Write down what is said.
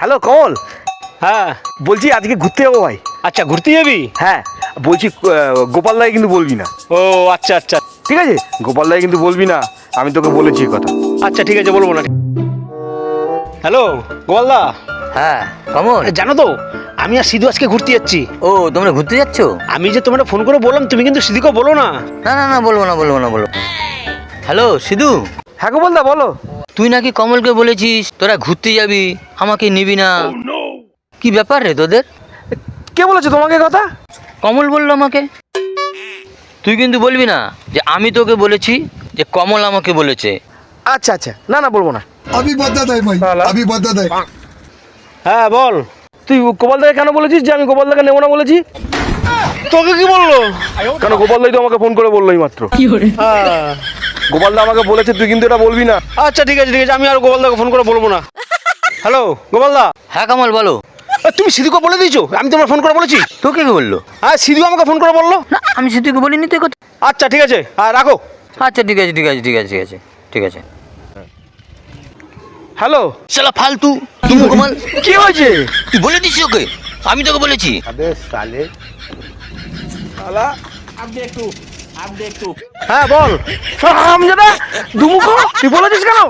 Hello কমল, হ্যাঁ বলছি আজকে ঘুরতে যাবো ভাই। আচ্ছা, ঘুরতে যাবি? হ্যাঁ বলছি গোপাল দাই কিন্তু বলবি না, ও আচ্ছা আচ্ছা ঠিক আছে? গোপাল দাই কিন্তু বলবি না, আমি তোকে বলেছি এই কথা। আচ্ছা, ঠিক আছে, বলবো না। হ্যালো গোপালদা, হ্যাঁ কমল। জানো তো আমি আর সিধু আজকে ঘুরতে যাচ্ছি। ও তোমরা ঘুরতে যাচ্ছ? আমি যে তোমার ফোন করে বললাম, তুমি কিন্তু সিধুকে বলো না। না না না, বলবো না বলবো না, বলবো। হ্যালো সিধু, হ্যাঁ গোপাল দা বলো। তুই নাকি কমলকে বলেছিস তোরা ঘুরতে যাবি, আমাকে নিবি না। কি ব্যাপার রে তোদের? কে বলেছে তোমাকে কথা? কমল বললো আমাকে। তুই কিন্তু বলবি না যে আমি তোকে বলেছি, যে কমল আমাকে বলেছে। আচ্ছা আচ্ছা, না না বলবো না। अभी बदत है भाई, अभी बदत है। হ্যাঁ বল। তুই গোপাল দাকে কেন বলেছিস যে আমি গোপাল দাকে নেবো না বলেছি? তোকে কি বললো? কেন গোপাল দাই তো আমাকে ফোন করে বললো এই মাত্র। হ্যাঁ। গোপাল দা আমাকে বলেছে, তুই কিন্তু এটা বলবি না। আচ্ছা ঠিক আছে ঠিক আছে, আমি আর গোপালদাকে ফোন করে বলবো না। হ্যালো গোপালদা, হ্যাঁ কমল বলো। তুমি সিধুকে বলে দিয়েছো আমি তোমার ফোন করে বলেছি? তোকে কে বললো? হ্যাঁ, সিধু আমাকে ফোন করে বললো। না আমি সিধুকে বলিনি তো কথা। আচ্ছা ঠিক আছে, হ্যাঁ রাখো। আচ্ছা ঠিক আছে ঠিক আছে ঠিক আছে ঠিক আছে ঠিক আছে। হ্যালো, শালা ফালতু তুমি কমল, কি হয়েছে? তুই বলে দিছিস ওকে? আমি তোকে বলেছি। হ্যাঁ বল। হারামজাদা দুমুখো, তুই বলেছিস কেন?